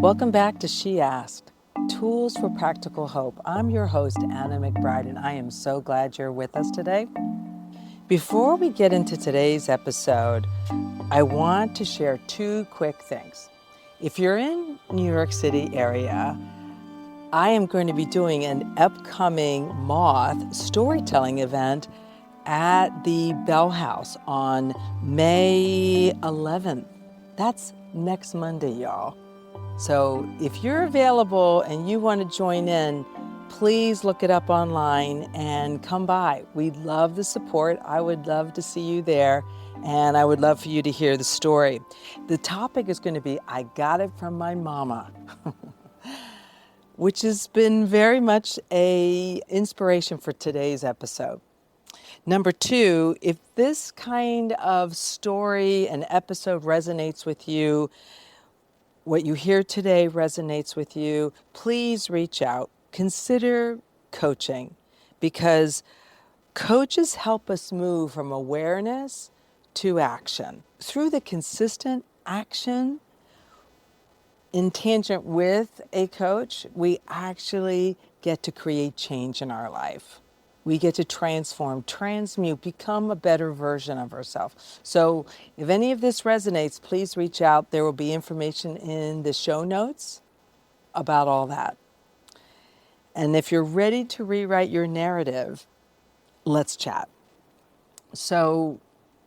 Welcome back to She Asked, Tools for Practical Hope. I'm your host, Anna McBride, and I am so glad you're with us today. Before we get into today's episode, I want to share two quick things. If you're in New York City area, I am going to be doing an upcoming Moth storytelling event at the Bell House on May 11th. That's next Monday, y'all. So if you're available and you want to join in, please look it up online and come by. We'd love the support. I would love to see you there, and I would love for you to hear the story. The topic is going to be, I got it from my mama, which has been very much an inspiration for today's episode. Number two, if this kind of story and episode resonates with you, what you hear today resonates with you, please reach out. Consider coaching, because coaches help us move from awareness to action. Through the consistent action in tangent with a coach, we actually get to create change in our life. We get to transform, transmute, become a better version of ourselves. So if any of this resonates, please reach out. There will be information in the show notes about all that. And if you're ready to rewrite your narrative, let's chat. So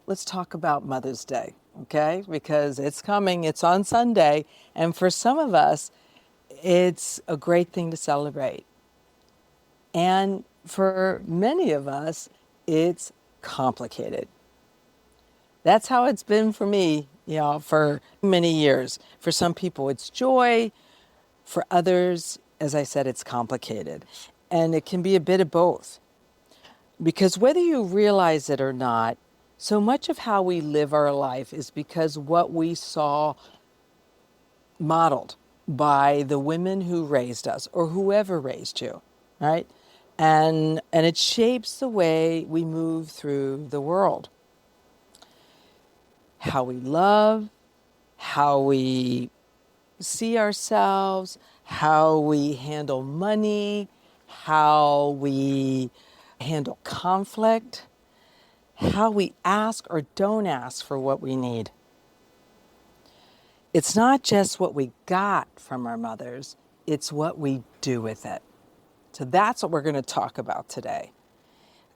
let's talk about Mother's Day, okay? Because it's coming, it's on Sunday, and for some of us, it's a great thing to celebrate. And for many of us, it's complicated. That's how it's been for me, for many years. For some people, it's joy. For others, as I said, it's complicated. And it can be a bit of both. Because whether you realize it or not, so much of how we live our life is because what we saw modeled by the women who raised us or whoever raised you, right? And it shapes the way we move through the world. How we love, how we see ourselves, how we handle money, how we handle conflict, how we ask or don't ask for what we need. It's not just what we got from our mothers, it's what we do with it. So that's what we're going to talk about today.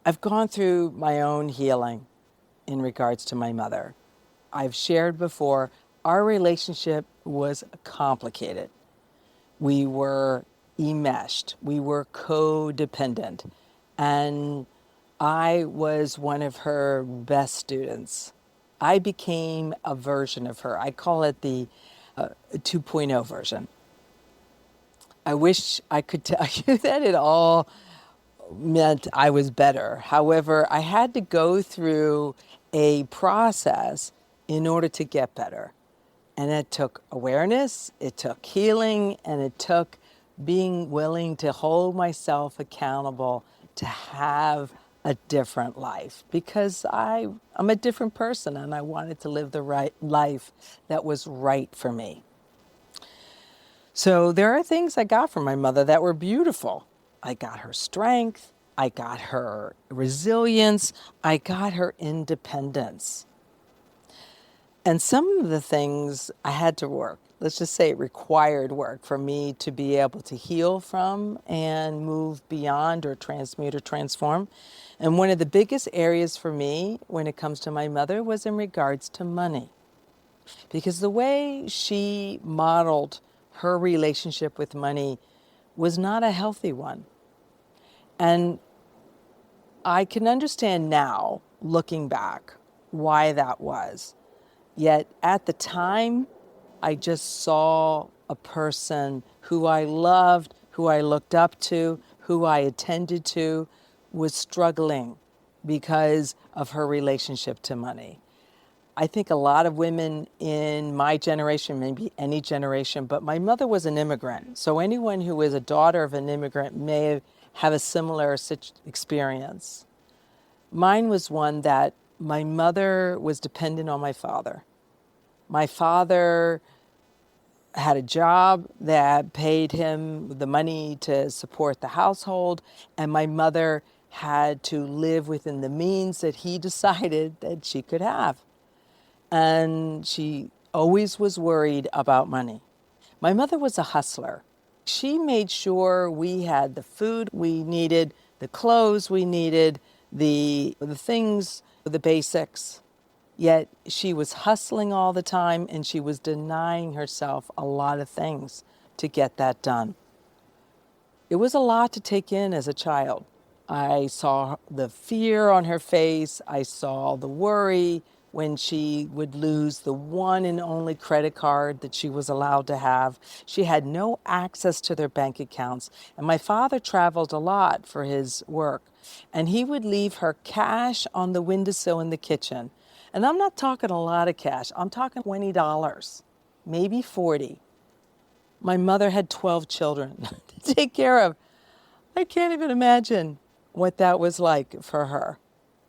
I've gone through my own healing in regards to my mother. I've shared before, our relationship was complicated. We were enmeshed. We were codependent. And I was one of her best students. I became a version of her. I call it the 2.0 version. I wish I could tell you that it all meant I was better. However, I had to go through a process in order to get better. And it took awareness, it took healing, and it took being willing to hold myself accountable to have a different life. Because I'm a different person and I wanted to live the right life that was right for me. So there are things I got from my mother that were beautiful. I got her strength, I got her resilience, I got her independence. And some of the things I had to work, let's just say it required work for me to be able to heal from and move beyond or transmute or transform. And one of the biggest areas for me when it comes to my mother was in regards to money. Because the way she modeled her relationship with money was not a healthy one. And I can understand now, looking back, why that was. Yet at the time, I just saw a person who I loved, who I looked up to, who I attended to, was struggling because of her relationship to money. I think a lot of women in my generation, maybe any generation, but my mother was an immigrant. So anyone who is a daughter of an immigrant may have a similar experience. Mine was one that my mother was dependent on my father. My father had a job that paid him the money to support the household, and my mother had to live within the means that he decided that she could have. And she always was worried about money. My mother was a hustler. She made sure we had the food we needed, the clothes we needed, the things, the basics. Yet she was hustling all the time and she was denying herself a lot of things to get that done. It was a lot to take in as a child. I saw the fear on her face. I saw the worry when she would lose the one and only credit card that she was allowed to have. She had no access to their bank accounts. And my father traveled a lot for his work. And he would leave her cash on the windowsill in the kitchen. And I'm not talking a lot of cash. I'm talking $20, maybe 40. My mother had 12 children to take care of. I can't even imagine what that was like for her.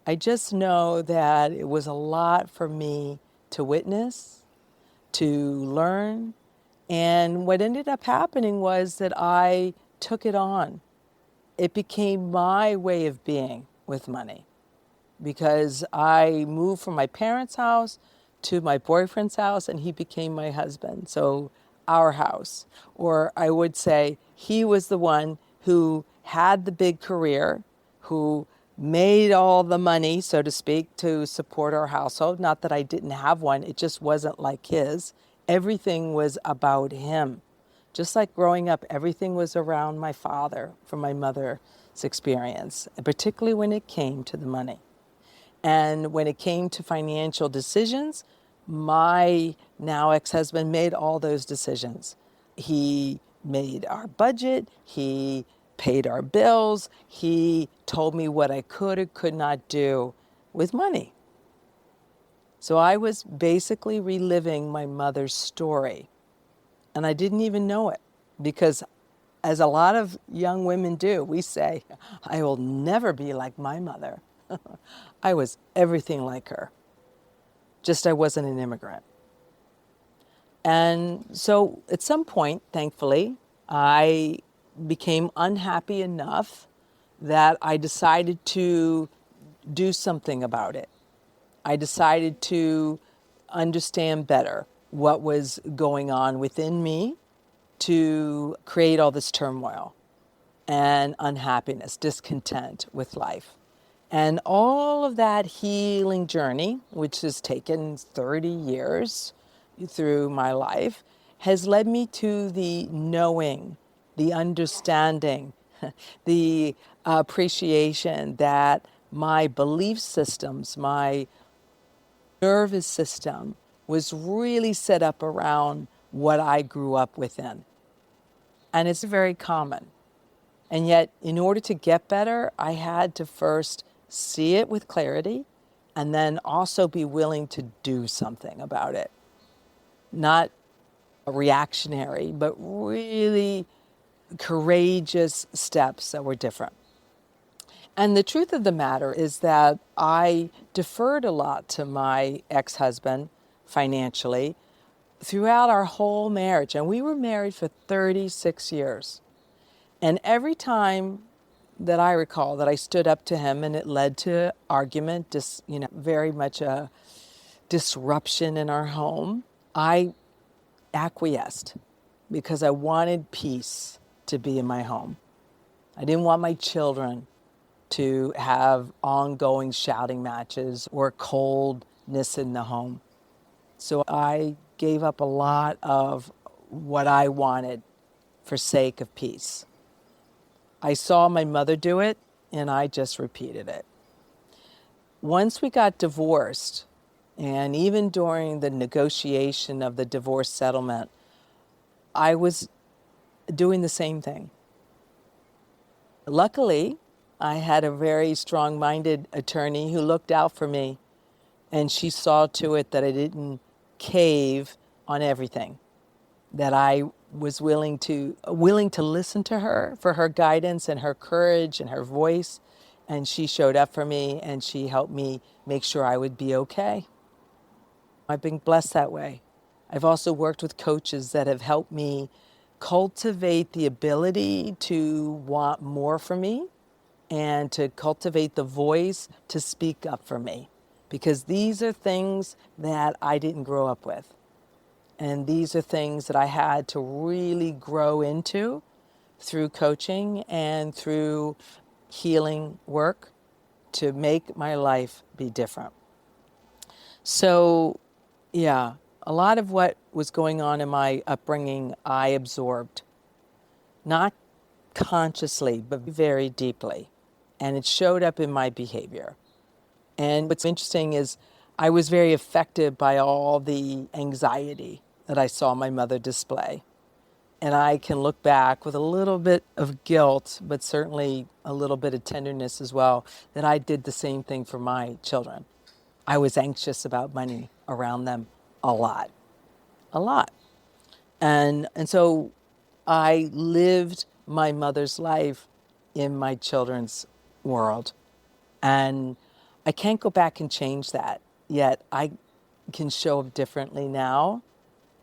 I just know that it was a lot for me to witness, to learn. And what ended up happening was that I took it on. It became my way of being with money because I moved from my parents' house to my boyfriend's house and he became my husband. So our house, or I would say he was the one who had the big career, who made all the money, so to speak, to support our household. Not that I didn't have one, it just wasn't like his. Everything was about him. Just like growing up, everything was around my father from my mother's experience, particularly when it came to the money. And when it came to financial decisions, my now ex-husband made all those decisions. He made our budget, he paid our bills, he told me what I could or could not do with money. So I was basically reliving my mother's story, and I didn't even know it because, as a lot of young women do, we say, I will never be like my mother. I was everything like her, just I wasn't an immigrant. And so at some point, thankfully, I became unhappy enough that I decided to do something about it. I decided to understand better what was going on within me to create all this turmoil and unhappiness, discontent with life. And all of that healing journey, which has taken 30 years through my life, has led me to the knowing, the understanding, the appreciation that my belief systems, my nervous system was really set up around what I grew up within. And it's very common. And yet, in order to get better, I had to first see it with clarity and then also be willing to do something about it. Not reactionary, but really courageous steps that were different. And the truth of the matter is that I deferred a lot to my ex-husband financially throughout our whole marriage. And we were married for 36 years. And every time that I recall that I stood up to him and it led to argument, very much a disruption in our home, I acquiesced because I wanted peace to be in my home. I didn't want my children to have ongoing shouting matches or coldness in the home. So I gave up a lot of what I wanted for sake of peace. I saw my mother do it, and I just repeated it. Once we got divorced, and even during the negotiation of the divorce settlement, I was doing the same thing. Luckily, I had a very strong-minded attorney who looked out for me, and she saw to it that I didn't cave on everything, that I was willing to listen to her for her guidance and her courage and her voice. And she showed up for me and she helped me make sure I would be okay. I've been blessed that way. I've also worked with coaches that have helped me cultivate the ability to want more for me and to cultivate the voice to speak up for me. Because these are things that I didn't grow up with. And these are things that I had to really grow into through coaching and through healing work to make my life be different. So, yeah, a lot of what was going on in my upbringing, I absorbed, not consciously, but very deeply. And it showed up in my behavior. And what's interesting is I was very affected by all the anxiety that I saw my mother display. And I can look back with a little bit of guilt, but certainly a little bit of tenderness as well, that I did the same thing for my children. I was anxious about money around them a lot, a lot. And so I lived my mother's life in my children's world. And I can't go back and change that, yet I can show up differently now.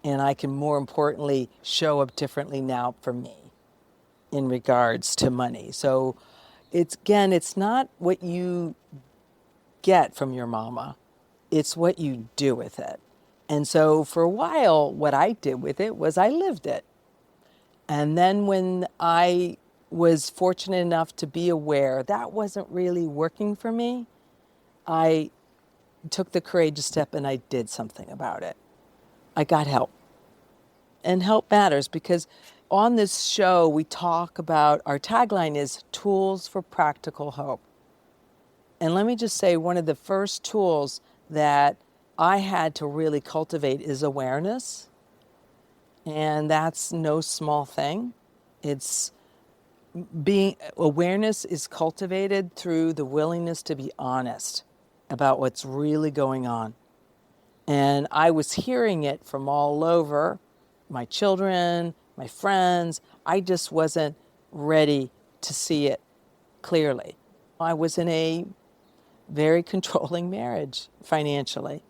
And I can, more importantly, show up differently now for me in regards to money. So it's not what you get from your mama, it's what you do with it. And so for a while, what I did with it was I lived it. And then when I was fortunate enough to be aware that wasn't really working for me, I took the courageous step and I did something about it. I got help. And help matters because on this show, we talk about, our tagline is tools for practical hope. And let me just say, one of the first tools that I had to really cultivate is awareness. And that's no small thing. Awareness is cultivated through the willingness to be honest about what's really going on. And I was hearing it from all over, my children, my friends. I just wasn't ready to see it clearly. I was in a very controlling marriage financially,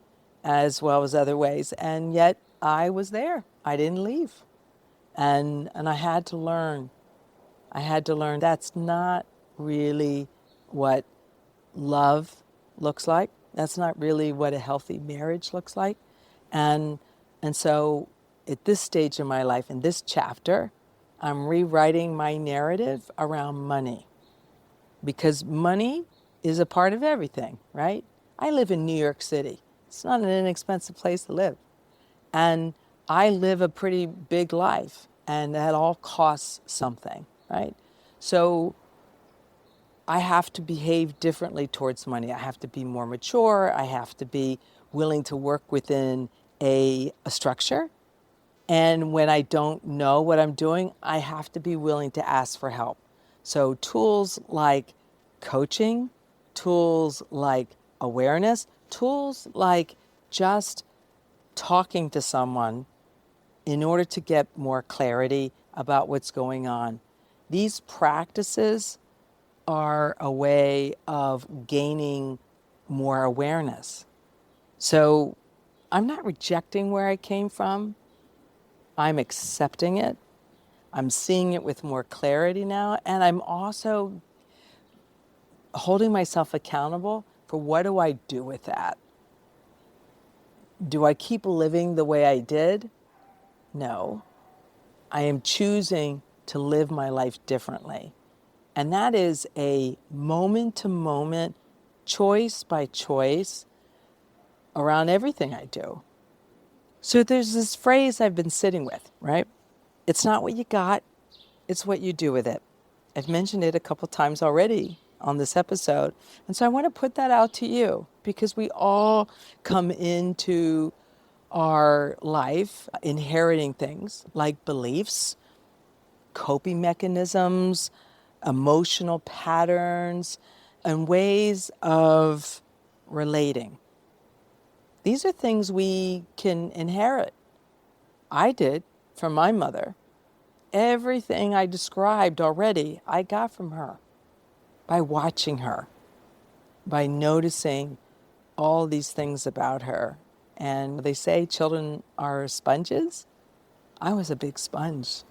as well as other ways. And yet I was there. I didn't leave. And I had to learn. I had to learn that's not really what love looks like. That's not really what a healthy marriage looks like. And so at this stage in my life, in this chapter, I'm rewriting my narrative around money. Because money is a part of everything, right? I live in New York City. It's not an inexpensive place to live. And I live a pretty big life, and that all costs something, right? So I have to behave differently towards money. I have to be more mature. I have to be willing to work within a structure. And when I don't know what I'm doing, I have to be willing to ask for help. So tools like coaching, tools like awareness, tools like just talking to someone in order to get more clarity about what's going on. These practices are a way of gaining more awareness. So I'm not rejecting where I came from. I'm accepting it. I'm seeing it with more clarity now. And I'm also holding myself accountable for what do I do with that? Do I keep living the way I did? No. I am choosing to live my life differently. And that is a moment to moment, choice by choice around everything I do. So there's this phrase I've been sitting with, right? It's not what you got, it's what you do with it. I've mentioned it a couple times already on this episode. And so I want to put that out to you because we all come into our life inheriting things like beliefs, coping mechanisms, emotional patterns, and ways of relating. These are things we can inherit. I did from my mother. Everything I described already, I got from her by watching her, by noticing all these things about her. And they say children are sponges. I was a big sponge.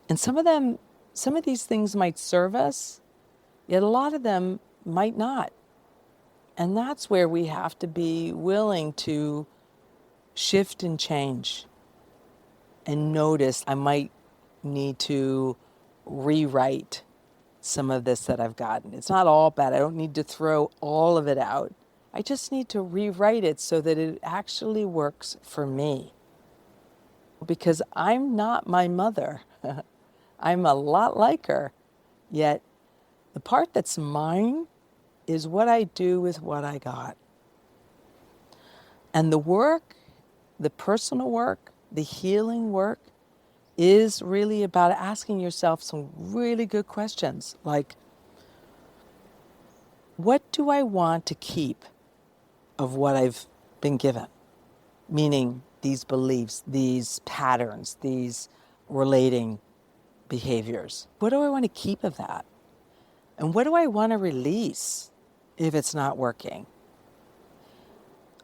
And some of these things might serve us, yet a lot of them might not. And that's where we have to be willing to shift and change and notice I might need to rewrite some of this that I've gotten. It's not all bad. I don't need to throw all of it out. I just need to rewrite it so that it actually works for me. Because I'm not my mother. I'm a lot like her. Yet the part that's mine is what I do with what I got. And the work, the personal work, the healing work is really about asking yourself some really good questions like, what do I want to keep of what I've been given? Meaning these beliefs, these patterns, these relating behaviors. What do I want to keep of that? And what do I want to release if it's not working?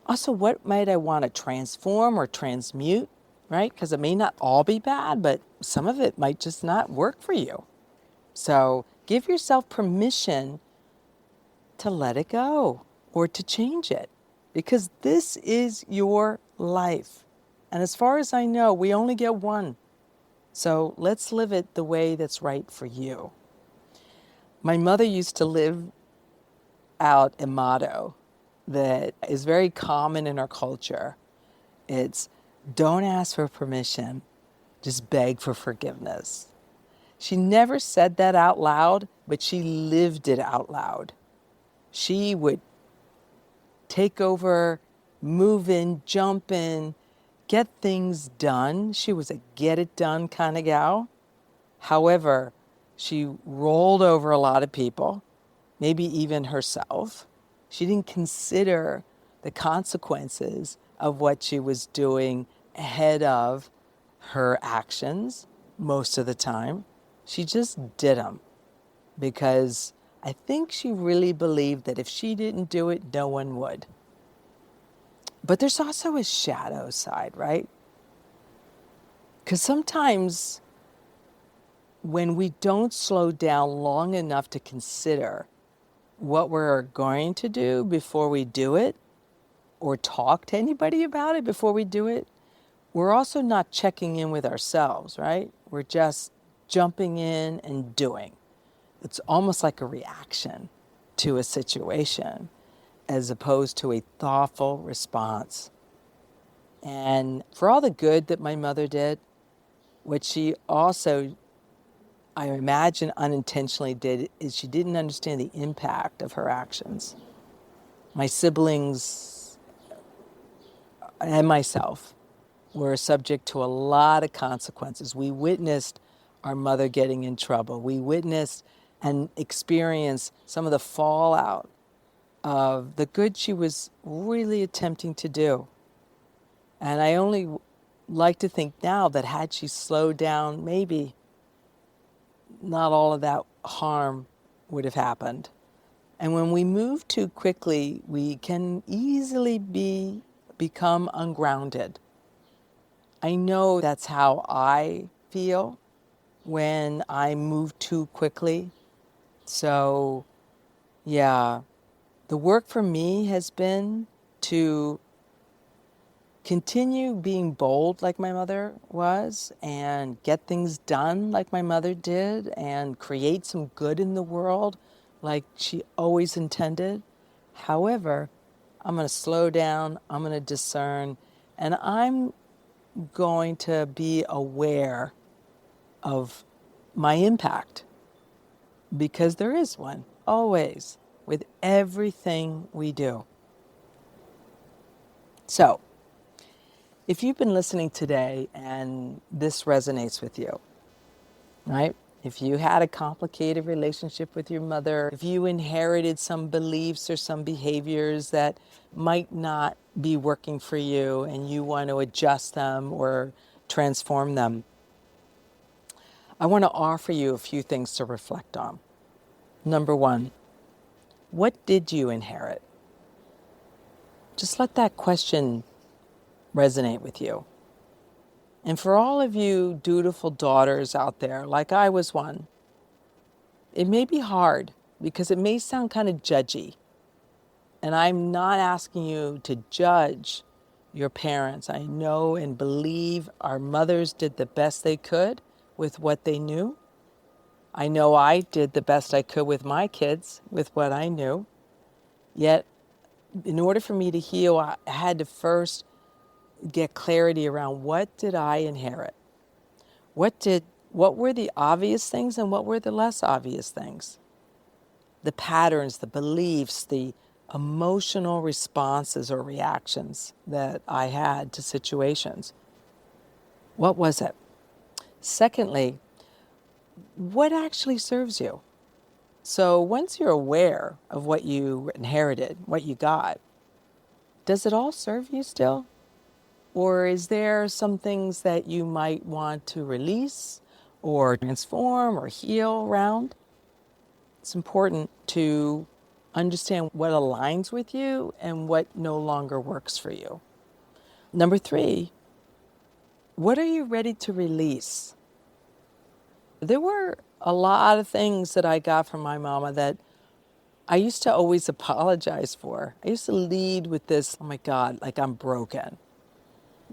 Also, what might I want to transform or transmute, right? Because it may not all be bad, but some of it might just not work for you. So give yourself permission to let it go or to change it, because this is your life. And as far as I know, we only get one. So let's live it the way that's right for you. My mother used to live out a motto that is very common in our culture. It's don't ask for permission, just beg for forgiveness. She never said that out loud, but she lived it out loud. She would take over, move in, jump in, get things done. She was a get it done kind of gal. However, she rolled over a lot of people, maybe even herself. She didn't consider the consequences of what she was doing ahead of her actions most of the time. She just did them because I think she really believed that if she didn't do it, no one would. But there's also a shadow side, right? Because sometimes when we don't slow down long enough to consider what we're going to do before we do it, or talk to anybody about it before we do it, we're also not checking in with ourselves, right? We're just jumping in and doing. It's almost like a reaction to a situation as opposed to a thoughtful response. And for all the good that my mother did, what she also, I imagine, unintentionally did is she didn't understand the impact of her actions. My siblings and myself were subject to a lot of consequences. We witnessed our mother getting in trouble. We witnessed and experienced some of the fallout of the good she was really attempting to do. And I only like to think now that had she slowed down, maybe not all of that harm would have happened. And when we move too quickly, we can easily become ungrounded. I know that's how I feel when I move too quickly. So, yeah, the work for me has been to continue being bold like my mother was and get things done like my mother did and create some good in the world like she always intended. However, I'm going to slow down, I'm going to discern, and I'm going to be aware of my impact, because there is one, always, with everything we do. So, if you've been listening today and this resonates with you, right? If you had a complicated relationship with your mother, if you inherited some beliefs or some behaviors that might not be working for you and you want to adjust them or transform them, I want to offer you a few things to reflect on. Number one, what did you inherit? Just let that question resonate with you. And for all of you dutiful daughters out there, like I was one, it may be hard because it may sound kind of judgy. And I'm not asking you to judge your parents. I know and believe our mothers did the best they could with what they knew. I know I did the best I could with my kids, with what I knew. Yet, in order for me to heal, I had to first get clarity around what did I inherit? What were the obvious things and what were the less obvious things? The patterns, the beliefs, the emotional responses or reactions that I had to situations. What was it? Secondly, what actually serves you? So once you're aware of what you inherited, what you got, does it all serve you still? Or is there some things that you might want to release or transform or heal around? It's important to understand what aligns with you and what no longer works for you. Number 3, what are you ready to release? There were a lot of things that I got from my mama that I used to always apologize for. I used to lead with this, oh my God, like I'm broken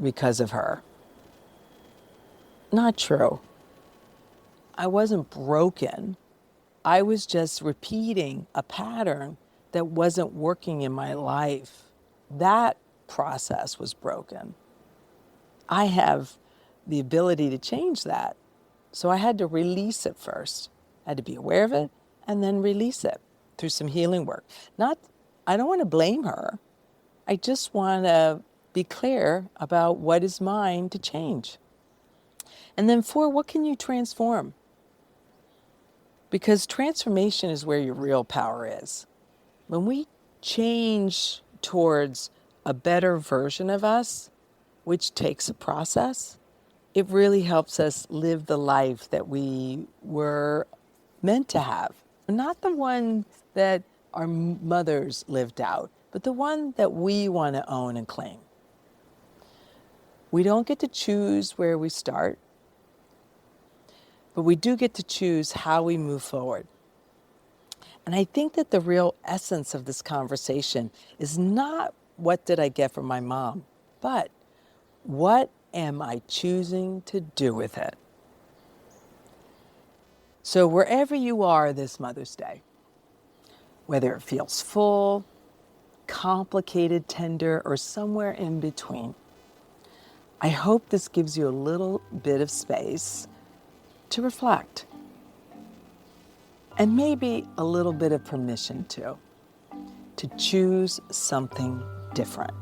because of her. Not true. I wasn't broken. I was just repeating a pattern that wasn't working in my life. That process was broken. I have the ability to change that. So I had to release it first. I had to be aware of it and then release it through some healing work. I don't want to blame her. I just want to be clear about what is mine to change. And then 4, what can you transform? Because transformation is where your real power is. When we change towards a better version of us, which takes a process, it really helps us live the life that we were meant to have. Not the one that our mothers lived out, but the one that we want to own and claim. We don't get to choose where we start, but we do get to choose how we move forward. And I think that the real essence of this conversation is not what did I get from my mom, but what am I choosing to do with it? So wherever you are this Mother's Day, whether it feels full, complicated, tender, or somewhere in between, I hope this gives you a little bit of space to reflect. And maybe a little bit of permission to choose something different.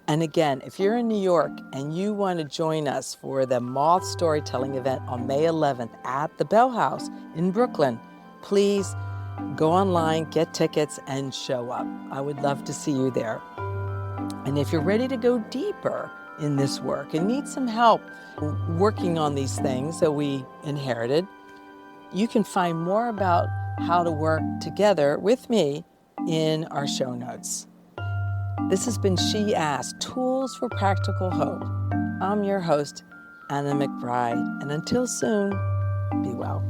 And again, if you're in New York and you want to join us for the Moth Storytelling event on May 11th at the Bell House in Brooklyn, please go online, get tickets, and show up. I would love to see you there. And if you're ready to go deeper in this work and need some help working on these things that we inherited, you can find more about how to work together with me in our show notes. This has been She Asked, Tools for Practical Hope. I'm your host, Anna McBride, and until soon, be well.